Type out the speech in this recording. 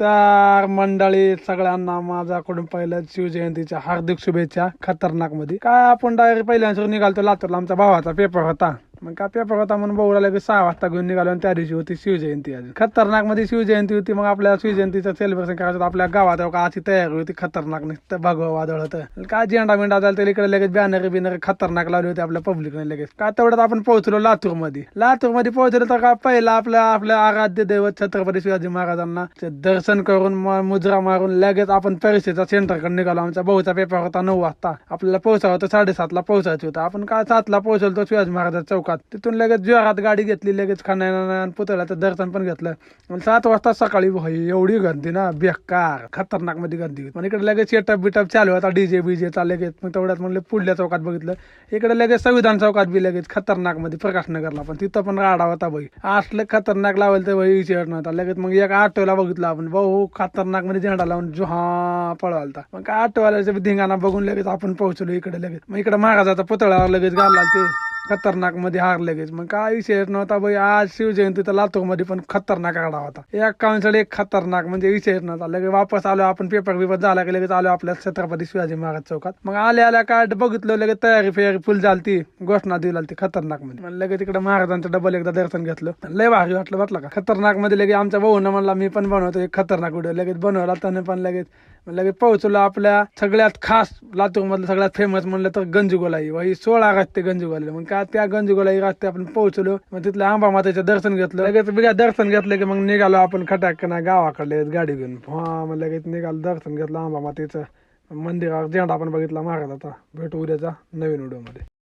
तर मंडळी सगळ्यांना माझ्याकडून पहिल्या शिवजयंतीच्या हार्दिक शुभेच्छा. खतरनाक मध्ये काय आपण डायरेक्ट पहिल्यांदा निघालतो लातूरला. आमचा भावाचा पेपर होता. मग काय पेपर होता म्हणून भाऊला लगेच 6 वाजता घेऊन निघालो. आणि त्या दिवशी होती शिवजयंती. अजून खतरनाक मध्ये शिवजयंती होती. मग आपल्या शिवजयंतीचं सेलिब्रेशन करायचं होतं. आपल्या गावात का अशी तयारी होती खतरनाक. नुसतं भगवा वादळ होतं. काय झेंडा बिंडा झाला तर इकडे लगेच बॅनर बिनर खतरनाक लावले होते आपल्या पब्लिकने. लगेच काय तेवढ्यात आपण पोहोचलो लातूर मध्ये पोहोचलो तर का पहिला आपल्या आराध्य दैवत छत्रपती शिवाजी महाराजांना दर्शन करून मुजरा मारून लगेच आपण परीक्षेचा सेंटरकडे निघालो. आमचा भाऊचा पेपर होता 9 वाजता. आपल्याला पोहोचावं होतं 7:30ला पोहोचायचं होतं. आपण काय 7ला पोहोचलो तो शिवाजी महाराजांच्या चौकात. तिथून लगेच जोरात गाडी घेतली. लगेच खाण्यानं पुतळ्याचं दर्शन पण घेतलं. 7 वाजता सकाळी एवढी गर्दी ना बेकार खतरनाक मध्ये गर्दी होती. इकडे लगेच सेटअप बिटअप चालू होता. डीजे बीजेचा लगेच. मग तेवढ्यात म्हणलं पुढल्या चौकात बघितलं. इकडे लगेच संविधान चौकात बी लगेच खतरनाक मध्ये प्रकाशनगरला पण तिथं पण राडा होता भाई. असलं खतरनाक लावलं तर भाई विचार नव्हता. लगेच मग एक ऑटोला बघितलं आपण. भाऊ खतरनाक मध्ये झेंडा लावून जुहा पळवालता. मग काय ऑटोवाल्याच्या धिंगाणा बघून लगेच आपण पोहोचलो इकडे. लगेच मग इकडे महाराजाचा पुतळा लगेच घालला ते खतरनाक मध्ये हार लगेच. मग काय विषय नव्हता भाई. आज शिवजयंती तर लातूर मध्ये पण खतरनाक राडा होता. एक काउन्सिल एक खतरनाक म्हणजे विषय नव्हता. लगेच वापस आलो आपण. पेपर बिपर झाला की लगेच आलो आपल्या छत्रपती शिवाजी महाराज चौकात. मग आल्या काय बघितलं लगेच तयारी फेरी फुल झालती. घोषणा दिली ती खतरनाक मध्ये. लगेच तिकडे महाराजांचं डबल एकदा दर्शन घेतलं. लय भारी वाटलं बटलं का खतरनाक मध्ये. लगेच आमच्या भाऊनं म्हणला मी पण बनवतो एक खतरनाक व्हिडिओ. लगेच बनवला त्याने पण. लगेच पोहोचलो आपल्या सगळ्यात खास लातूर मधलं सगळ्यात फेमस म्हणलं तर गंजगोलाई. वही 16 रस्ते गंजगोलाई. मग काय त्या गंजगोलाई रस्ते आपण पोहोचलो. मग तिथलं आंबा मातेचं दर्शन घेतलं. लगेच बिगा दर्शन घेतलं की मग निघालो आपण खटाकना गावाकडे गाडी घेऊन. मग लगेच निघालो दर्शन घेतलं आंबा मातेचं मंदिरावर. झेंडा आपण बघितला महाराजाचा. भेटू उद्याचा नवीन व्हिडिओ मध्ये.